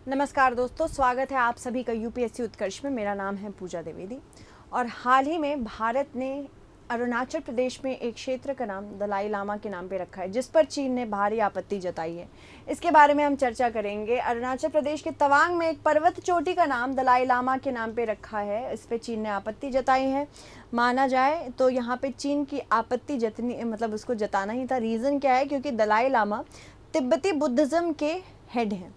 नमस्कार दोस्तों, स्वागत है आप सभी का यूपीएससी उत्कर्ष में। मेरा नाम है पूजा द्विवेदी और हाल ही में भारत ने अरुणाचल प्रदेश में एक क्षेत्र का नाम दलाई लामा के नाम पे रखा है, जिस पर चीन ने भारी आपत्ति जताई है। इसके बारे में हम चर्चा करेंगे। अरुणाचल प्रदेश के तवांग में एक पर्वत चोटी का नाम दलाई लामा के नाम पे रखा है, इस पर चीन ने आपत्ति जताई है। माना जाए तो यहाँ पे चीन की आपत्ति जतनी मतलब उसको जताना ही था। रीज़न क्या है? क्योंकि दलाई लामा तिब्बती बुद्धिज़्म के हेड हैं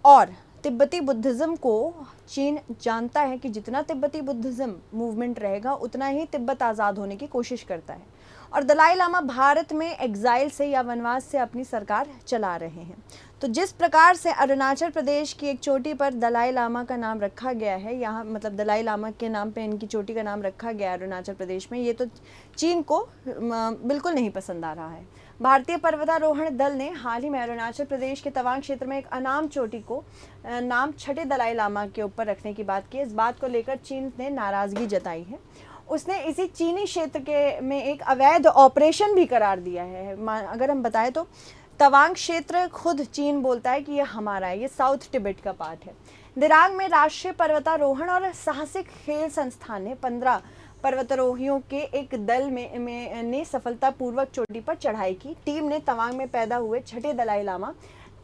और तिब्बती बुद्धिज़्म को चीन जानता है कि जितना तिब्बती बुद्धिज़्म मूवमेंट रहेगा उतना ही तिब्बत आज़ाद होने की कोशिश करता है। और दलाई लामा भारत में एग्जाइल से या वनवास से अपनी सरकार चला रहे हैं। तो जिस प्रकार से अरुणाचल प्रदेश की एक चोटी पर दलाई लामा का नाम रखा गया है, यहाँ मतलब दलाई लामा के नाम पे इनकी चोटी का नाम रखा गया है अरुणाचल प्रदेश में, ये तो चीन को बिल्कुल नहीं पसंद आ रहा है। भारतीय पर्वतारोहण दल ने हाल ही में अरुणाचल प्रदेश के तवांग क्षेत्र में एक अनाम चोटी को नाम छठे दलाई लामा के ऊपर रखने की बात की। इस बात को लेकर चीन ने नाराज़गी जताई है। उसने इसी चीनी क्षेत्र के में एक अवैध ऑपरेशन भी करार दिया है। अगर हम बताएं तो तवांग क्षेत्र खुद चीन बोलता है कि ये हमारा है, ये साउथ तिब्बत का पार्ट है। दिरांग में राष्ट्रीय पर्वतारोहण और साहसिक खेल संस्थान ने 15 पर्वतारोहियों के एक दल ने सफलतापूर्वक चोटी पर चढ़ाई की। टीम ने तवांग में पैदा हुए छठे दलाई लामा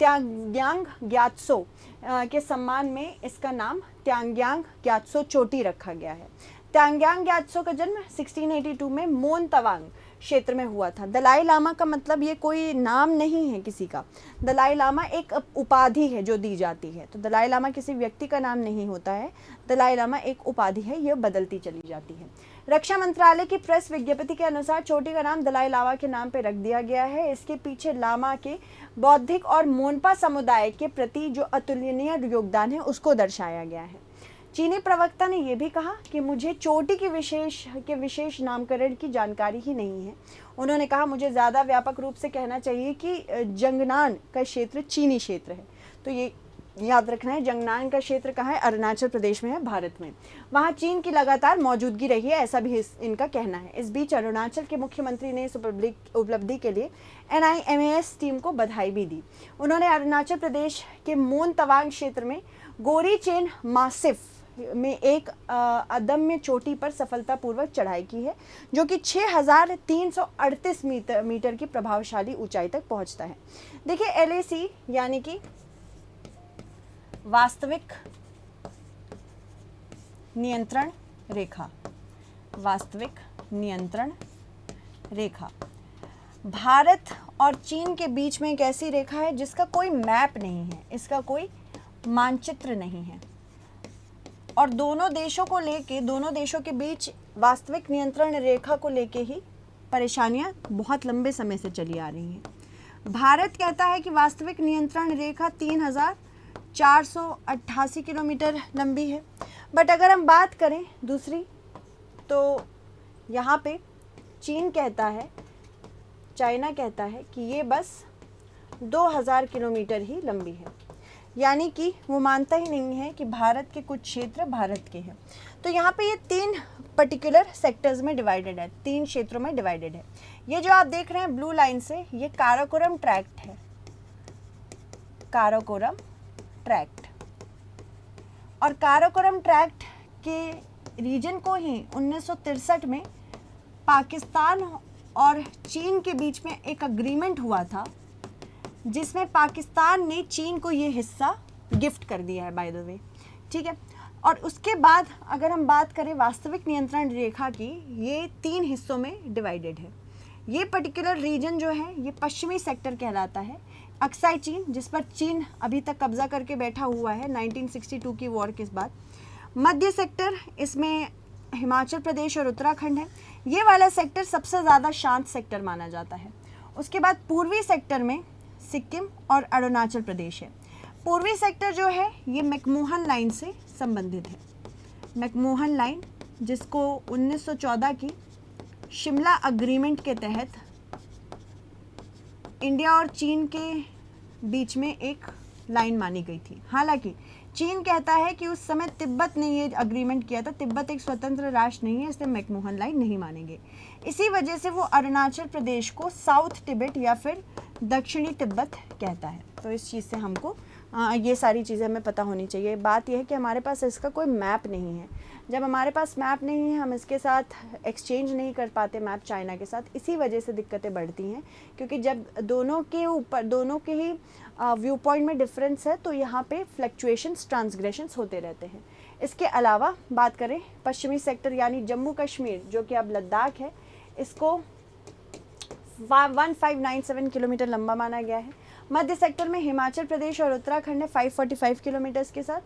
त्यांग्यांग ग्यात्सो के सम्मान में इसका नाम त्यांग्यांग ग्यात्सो चोटी रखा गया है। त्यांग्यांग ग्यात्सो का जन्म 1682 में मोन तवांग क्षेत्र में हुआ था। दलाई लामा का मतलब ये कोई नाम नहीं है किसी का। दलाई लामा एक उपाधि है जो दी जाती है। तो दलाई लामा किसी व्यक्ति का नाम नहीं होता है। दलाई लामा एक उपाधि है, यह बदलती चली जाती है। रक्षा मंत्रालय की प्रेस विज्ञप्ति के अनुसार चोटी का नाम दलाई लामा के नाम पर रख दिया गया है। इसके पीछे लामा के बौद्धिक और मोनपा समुदाय के प्रति जो अतुलनीय योगदान है उसको दर्शाया गया है। चीनी प्रवक्ता ने यह भी कहा कि मुझे चोटी की विशेष नामकरण की जानकारी ही नहीं है। उन्होंने कहा मुझे ज़्यादा व्यापक रूप से कहना चाहिए कि जंगनान का क्षेत्र चीनी क्षेत्र है। तो ये याद रखना है, जंगनान का क्षेत्र कहाँ है? अरुणाचल प्रदेश में है, भारत में। वहाँ चीन की लगातार मौजूदगी रही है, ऐसा भी इनका कहना है। इस बीच अरुणाचल के मुख्यमंत्री ने इस उपलब्धि के लिए NIMAS टीम को बधाई भी दी। उन्होंने अरुणाचल प्रदेश के मोन तवांग क्षेत्र में गोरी चेन मासिफ में एक अदम्य चोटी पर सफलतापूर्वक चढ़ाई की है, जो कि 6338 मीटर की प्रभावशाली ऊंचाई तक पहुंचता है। देखिए LAC यानी कि वास्तविक नियंत्रण रेखा, वास्तविक नियंत्रण रेखा भारत और चीन के बीच में एक ऐसी रेखा है जिसका कोई मैप नहीं है, इसका कोई मानचित्र नहीं है और दोनों देशों के बीच वास्तविक नियंत्रण रेखा को लेके ही परेशानियां बहुत लंबे समय से चली आ रही हैं। भारत कहता है कि वास्तविक नियंत्रण रेखा 3488 किलोमीटर लंबी है, बट अगर हम बात करें दूसरी तो यहाँ पे चाइना कहता है कि ये बस 2000 किलोमीटर ही लंबी है। यानी कि वो मानता ही नहीं है कि भारत के कुछ क्षेत्र भारत के हैं। तो यहाँ पे ये 3 पर्टिकुलर सेक्टर्स में डिवाइडेड है, 3 क्षेत्रों में डिवाइडेड है। ये जो आप देख रहे हैं ब्लू लाइन से, ये काराकोरम ट्रैक्ट है, काराकोरम ट्रैक्ट। और काराकोरम ट्रैक्ट के रीजन को ही 1963 में पाकिस्तान और चीन के बीच में एक अग्रीमेंट हुआ था, जिसमें पाकिस्तान ने चीन को ये हिस्सा गिफ्ट कर दिया है, बाय द वे, ठीक है। और उसके बाद अगर हम बात करें वास्तविक नियंत्रण रेखा की, ये 3 हिस्सों में डिवाइडेड है। ये पर्टिकुलर रीजन जो है ये पश्चिमी सेक्टर कहलाता है, अक्साई चीन, जिस पर चीन अभी तक कब्जा करके बैठा हुआ है 1962 की वॉर के बाद। मध्य सेक्टर, इसमें हिमाचल प्रदेश और उत्तराखंड है। ये वाला सेक्टर सबसे ज़्यादा शांत सेक्टर माना जाता है। उसके बाद पूर्वी सेक्टर में सिक्किम और अरुणाचल प्रदेश है। पूर्वी सेक्टर जो है ये मैकमोहन लाइन से संबंधित है। मैकमोहन लाइन, जिसको 1914 की शिमला अग्रीमेंट के तहत इंडिया और चीन के बीच में एक लाइन मानी गई थी। हालांकि चीन कहता है कि उस समय तिब्बत ने ये अग्रीमेंट किया था, तिब्बत एक स्वतंत्र राष्ट्र नहीं है, इसलिए मैकमोहन लाइन नहीं मानेंगे। इसी वजह से वो अरुणाचल प्रदेश को साउथ तिब्बत या फिर दक्षिणी तिब्बत कहता है। तो इस चीज़ से हमको ये सारी चीज़ें हमें पता होनी चाहिए। बात यह है कि हमारे पास इसका कोई मैप नहीं है। जब हमारे पास मैप नहीं है, हम इसके साथ एक्सचेंज नहीं कर पाते मैप चाइना के साथ, इसी वजह से दिक्कतें बढ़ती हैं, क्योंकि जब दोनों के ही व्यू पॉइंट में डिफरेंस है तो यहाँ पे फ्लक्चुएशंस, ट्रांसग्रेशंस होते रहते हैं। इसके अलावा बात करें पश्चिमी सेक्टर यानी जम्मू कश्मीर, जो कि अब लद्दाख है, इसको 1597 किलोमीटर लंबा माना गया है। मध्य सेक्टर में हिमाचल प्रदेश और उत्तराखंड है 545 किलोमीटर्स के साथ,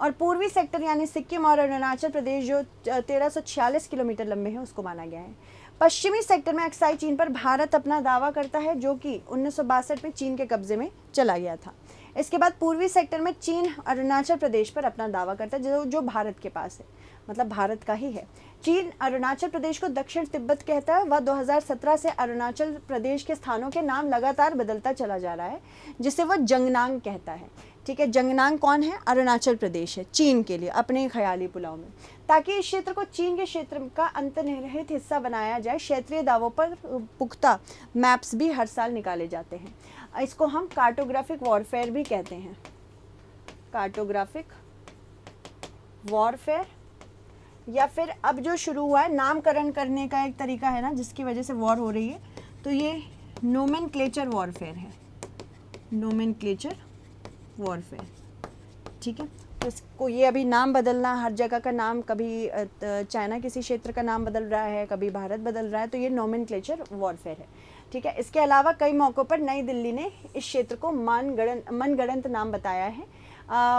और पूर्वी सेक्टर यानी सिक्किम और अरुणाचल प्रदेश जो 1346 किलोमीटर लंबे हैं उसको माना गया है। पश्चिमी सेक्टर में अक्साई चीन पर भारत अपना दावा करता है, जो कि 1962 में चीन के कब्जे में चला गया था। इसके बाद पूर्वी सेक्टर में चीन अरुणाचल प्रदेश पर अपना दावा करता है, जो भारत के पास है, मतलब भारत का ही है। चीन अरुणाचल प्रदेश को दक्षिण तिब्बत कहता है। वह 2017 से अरुणाचल प्रदेश के स्थानों के नाम लगातार बदलता चला जा रहा है, जिसे वह जंगनांग कहता है। ठीक है, जंगनांग कौन है? अरुणाचल प्रदेश है चीन के लिए, अपने ख्याली पुलाव में, ताकि इस क्षेत्र को चीन के क्षेत्र का अंतर्निहित हिस्सा बनाया जाए। क्षेत्रीय दावों पर पुख्ता मैप्स भी हर साल निकाले जाते हैं। इसको हम कार्टोग्राफिक वॉरफेयर भी कहते हैं। कार्टोग्राफिक वॉरफेयर, या फिर अब जो शुरू हुआ है नामकरण करने का एक तरीका है ना, जिसकी वजह से वॉर हो रही है, तो ये नोमेनक्लेचर वॉरफेयर है। नोमेनक्लेचर वॉरफेयर, ठीक है। तो इसको ये अभी नाम बदलना, हर जगह का नाम, कभी चाइना किसी क्षेत्र का नाम बदल रहा है, कभी भारत बदल रहा है, तो ये नोमेनक्लेचर वॉरफेयर है। ठीक है, इसके अलावा कई मौक़ों पर नई दिल्ली ने इस क्षेत्र को मनगढ़ंत नाम बताया है।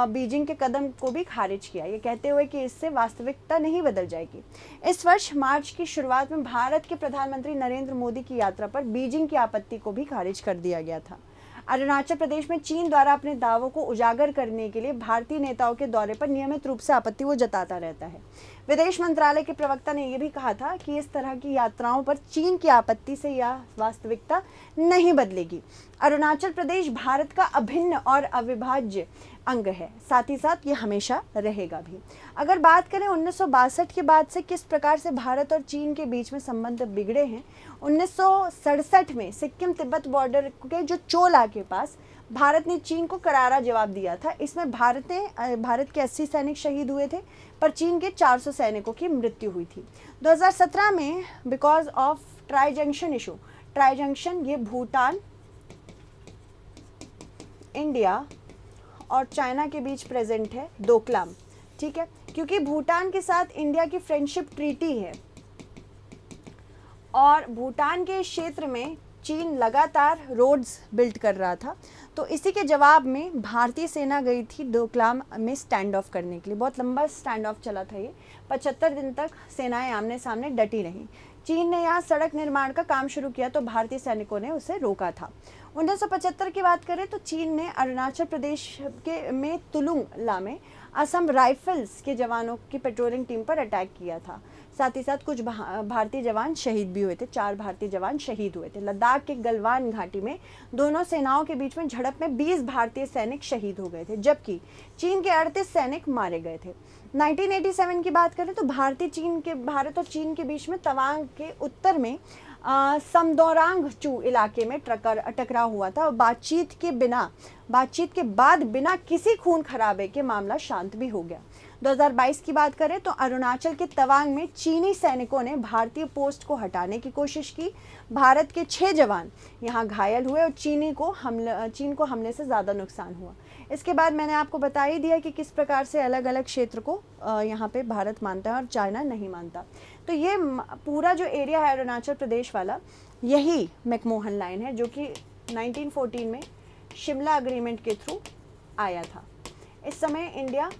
बीजिंग के कदम को भी खारिज किया, ये कहते हुए कि इससे वास्तविकता नहीं बदल जाएगी। इस वर्ष मार्च की शुरुआत में भारत के प्रधानमंत्री नरेंद्र मोदी की यात्रा पर बीजिंग की आपत्ति को भी खारिज कर दिया गया था। अरुणाचल प्रदेश में चीन द्वारा अपने दावों को उजागर करने के लिए भारतीय नेताओं के दौरे पर नियमित रूप से आपत्ति वो जताता रहता है। विदेश मंत्रालय के प्रवक्ता ने यह भी कहा था कि इस तरह की यात्राओं पर चीन की आपत्ति से यह वास्तविकता नहीं बदलेगी। अरुणाचल प्रदेश भारत का अभिन्न और अविभाज्य अंग है, साथ ही साथ ये हमेशा रहेगा भी। अगर बात करें 1962 के बाद से किस प्रकार से भारत और चीन के बीच में संबंध बिगड़े हैं, 1967 में सिक्किम तिब्बत बॉर्डर के जो चोला के पास भारत ने चीन को करारा जवाब दिया था। इसमें भारत के 80 सैनिक शहीद हुए थे, पर चीन के 400 सैनिकों की मृत्यु हुई थी। 2017 में because of tri junction issue, tri junction ये भूटान, इंडिया और चाइना के बीच प्रेजेंट है, डोकलाम। ठीक है, क्योंकि भूटान के साथ इंडिया की फ्रेंडशिप ट्रीटी है और भूटान के क्षेत्र में चीन लगातार रोड्स बिल्ड कर रहा था, तो इसी के जवाब में भारतीय सेना गई थी डोकलाम में स्टैंड ऑफ करने के लिए। बहुत लंबा स्टैंड ऑफ चला था ये, 75 दिन तक सेनाएं आमने सामने डटी रहीं। चीन ने यहाँ सड़क निर्माण का काम शुरू किया तो भारतीय सैनिकों ने उसे रोका था। 1975 की बात करें तो चीन ने अरुणाचल प्रदेश के में तुलुंग ला में असम राइफल्स के जवानों की पेट्रोलिंग टीम पर अटैक किया था। साथ ही साथ कुछ भारतीय जवान शहीद भी हुए थे, 4 भारतीय जवान शहीद हुए थे। लद्दाख के गलवान घाटी में दोनों सेनाओं के बीच में झड़प में 20 भारतीय सैनिक शहीद हो गए थे, जबकि चीन के 38 सैनिक मारे गए थे। 1987 की बात करें तो भारत और चीन के बीच में तवांग के उत्तर में समदौरांग चू इलाके में टकराव हुआ था। बातचीत के बाद बिना किसी खून खराबे के मामला शांत भी हो गया। 2022 की बात करें तो अरुणाचल के तवांग में चीनी सैनिकों ने भारतीय पोस्ट को हटाने की कोशिश की। भारत के 6 जवान यहाँ घायल हुए और चीन को हमले से ज़्यादा नुकसान हुआ। इसके बाद मैंने आपको बता ही दिया कि किस प्रकार से अलग अलग क्षेत्र को यहाँ पे भारत मानता है और चाइना नहीं मानता। तो ये पूरा जो एरिया है अरुणाचल प्रदेश वाला, यही मैकमोहन लाइन है, जो कि 1914 में शिमला अग्रीमेंट के थ्रू आया था। इस समय इंडिया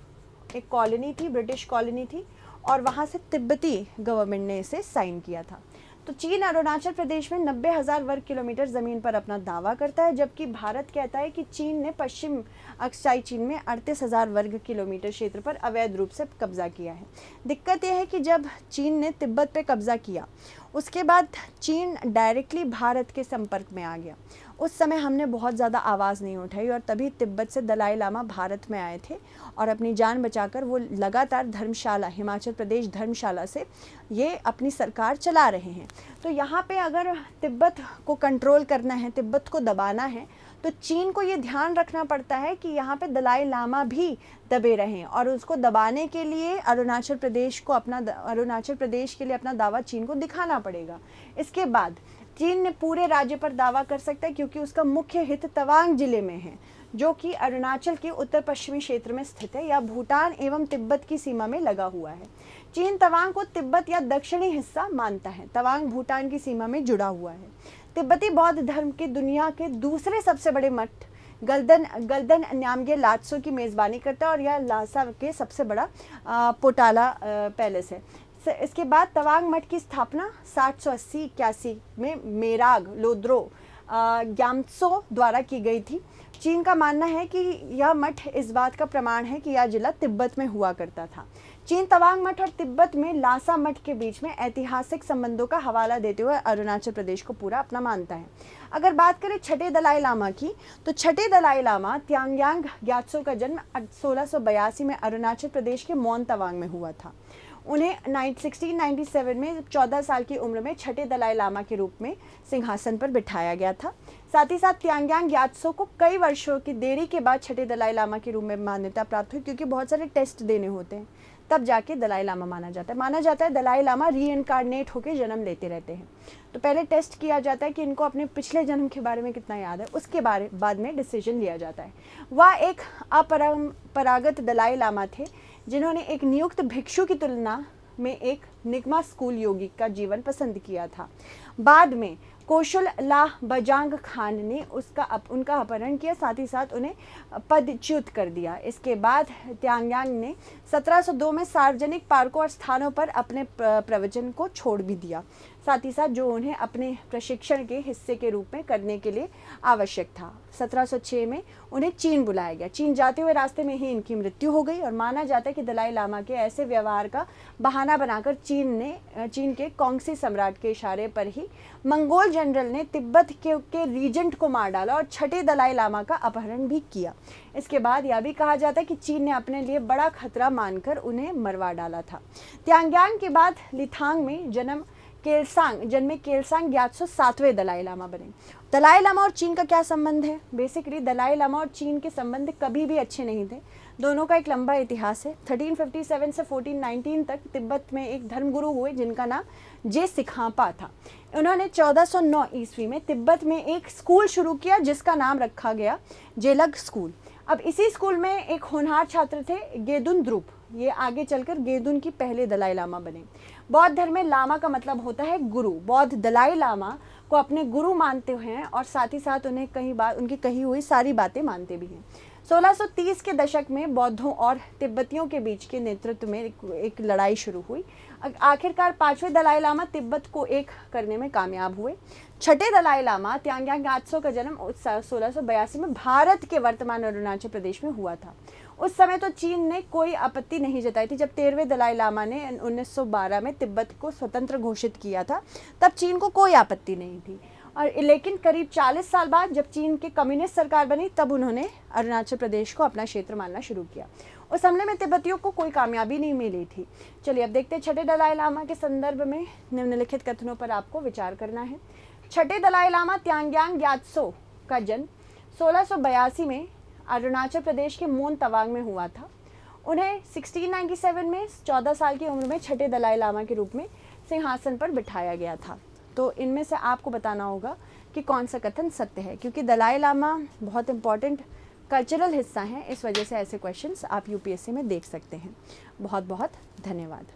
एक कॉलोनी थी, ब्रिटिश कॉलोनी थी, और वहाँ से तिब्बती गवर्नमेंट ने इसे साइन किया था। तो चीन अरुणाचल प्रदेश में 90,000 वर्ग किलोमीटर ज़मीन पर अपना दावा करता है, जबकि भारत कहता है कि चीन ने पश्चिम अक्साई चीन में 38,000 वर्ग किलोमीटर क्षेत्र पर अवैध रूप से कब्जा किया है। दिक्कत यह है कि जब चीन ने तिब्बत पे कब्जा किया, उसके बाद चीन डायरेक्टली भारत के संपर्क में आ गया। उस समय हमने बहुत ज़्यादा आवाज़ नहीं उठाई और तभी तिब्बत से दलाई लामा भारत में आए थे और अपनी जान बचाकर वो लगातार धर्मशाला, हिमाचल प्रदेश धर्मशाला से ये अपनी सरकार चला रहे हैं। तो यहाँ पे अगर तिब्बत को कंट्रोल करना है, तिब्बत को दबाना है, तो चीन को ये ध्यान रखना पड़ता है कि यहाँ पे दलाई लामा भी दबे रहें, और उसको दबाने के लिए अरुणाचल प्रदेश के लिए अपना दावा चीन को दिखाना पड़ेगा। इसके बाद चीन ने पूरे राज्य पर दावा कर सकता है, क्योंकि उसका मुख्य हित तवांग जिले में है, जो कि अरुणाचल के उत्तर पश्चिमी क्षेत्र में स्थित है या भूटान एवं तिब्बत की सीमा में लगा हुआ है। चीन तवांग को तिब्बत या दक्षिणी हिस्सा मानता है। तवांग भूटान की सीमा में जुड़ा हुआ है। तिब्बती बौद्ध धर्म के दुनिया के दूसरे सबसे बड़े मठ गल्दन न्यामगे लात्सो की मेज़बानी करता है, और यह लासा के सबसे बड़ा पोटाला पैलेस है। इसके बाद तवांग मठ की स्थापना 780-81 में मेराग लोद्रो ग्याम्त्सो द्वारा की गई थी। चीन का मानना है कि यह मठ इस बात का प्रमाण है कि यह जिला तिब्बत में हुआ करता था। चीन तवांग मठ और तिब्बत में लासा मठ के बीच में ऐतिहासिक संबंधों का हवाला देते हुए अरुणाचल प्रदेश को पूरा अपना मानता है। अगर बात करें छठे दलाई लामा की, तो छठे दलाई लामा त्यांग्यांग ग्यात्सो का जन्म 1682 में अरुणाचल प्रदेश के मोन तवांग में हुआ था। उन्हें 1697 में 14 साल की उम्र में छठे दलाई लामा के रूप में सिंहासन पर बिठाया गया था। साथ ही साथ त्यांग्यांग ग्यात्सो को कई वर्षों की देरी के बाद छठे दलाई लामा के रूप में मान्यता प्राप्त हुई, क्योंकि बहुत सारे टेस्ट देने होते हैं, तब जाके दलाई लामा माना जाता है। दलाई लामा रीइनकार्नेट होकर जन्म लेते रहते हैं, तो पहले टेस्ट किया जाता है कि इनको अपने पिछले जन्म के बारे में कितना याद है, उसके बाद में डिसीजन लिया जाता है। वह एक अपरंपरागत दलाई लामा थे, जिन्होंने एक नियुक्त भिक्षु की तुलना में एक निगमा स्कूल योगी का जीवन पसंद किया था। बाद में कौशल लाह बजांग खान ने उनका अपहरण किया, साथ ही साथ उन्हें पदच्युत कर दिया। इसके बाद त्यांग्यांग ने 1702 में सार्वजनिक पार्कों और स्थानों पर अपने प्रवचन को छोड़ भी दिया, साथ ही साथ जो उन्हें अपने प्रशिक्षण के हिस्से के रूप में करने के लिए आवश्यक था। 1706 में उन्हें चीन बुलाया गया। चीन जाते हुए रास्ते में ही इनकी मृत्यु हो गई, और माना जाता है कि दलाई लामा के ऐसे व्यवहार का बहाना बनाकर चीन के कॉन्गसी सम्राट के इशारे पर ही मंगोल जनरल ने तिब्बत के रीजेंट को मार डाला और छठे दलाई लामा का अपहरण भी किया। इसके बाद यह भी कहा जाता है कि चीन ने अपने लिए बड़ा खतरा मानकर उन्हें मरवा डाला था। त्यांग्यांग के बाद लिथांग में जन्मे केलसांग ग्यात्सो 7वें दलाई लामा बने। दलाई लामा और चीन का क्या संबंध है? बेसिकली दलाई लामा और चीन के संबंध कभी भी अच्छे नहीं थे। दोनों का एक लंबा इतिहास है। 1357 से 1419 तक तिब्बत में एक धर्मगुरु हुए जिनका नाम जे सिखापा था। उन्होंने 1409 ईस्वी में तिब्बत में एक स्कूल शुरू किया, जिसका नाम रखा गया जेलग स्कूल। अब इसी स्कूल में एक होनहार छात्र थे गेदुन द्रुप। ये आगे चलकर गेदुन की पहले दलाई लामा बने। बौद्ध धर्म में लामा का मतलब होता है गुरु। बौद्ध दलाई लामा को अपने गुरु मानते हैं, और साथ ही साथ उन्हें कई बार उनकी कही हुई सारी बातें मानते भी हैं। 1630 के दशक में बौद्धों और तिब्बतियों के बीच के नेतृत्व में एक लड़ाई शुरू हुई। आखिरकार 5वें दलाई लामा तिब्बत को एक करने में कामयाब हुए। छठे दलाई लामा त्यांग्यांग ग्यात्सो का जन्म 1682 में भारत के वर्तमान अरुणाचल प्रदेश में हुआ था। उस समय तो चीन ने कोई आपत्ति नहीं जताई थी। जब 13वें दलाई लामा ने 1912 में तिब्बत को स्वतंत्र घोषित किया था, तब चीन को कोई आपत्ति नहीं थी। और लेकिन करीब 40 साल बाद जब चीन की कम्युनिस्ट सरकार बनी, तब उन्होंने अरुणाचल प्रदेश को अपना क्षेत्र मानना शुरू किया। उस हमले में तिब्बतियों को कोई कामयाबी नहीं मिली थी। चलिए अब देखते हैं छठे दलाई लामा के संदर्भ में निम्नलिखित कथनों पर आपको विचार करना है। छठे दलाई लामा त्यांग्यांग ग्यात्सो का जन्म 1682 में अरुणाचल प्रदेश के मोन तवांग में हुआ था। उन्हें 1697 में 14 साल की उम्र में छठे दलाई लामा के रूप में सिंहासन पर बिठाया गया था। तो इनमें से आपको बताना होगा कि कौन सा कथन सत्य है, क्योंकि दलाई लामा बहुत इंपॉर्टेंट कल्चरल हिस्सा है। इस वजह से ऐसे क्वेश्चंस आप यूपीएससी में देख सकते हैं। बहुत बहुत धन्यवाद।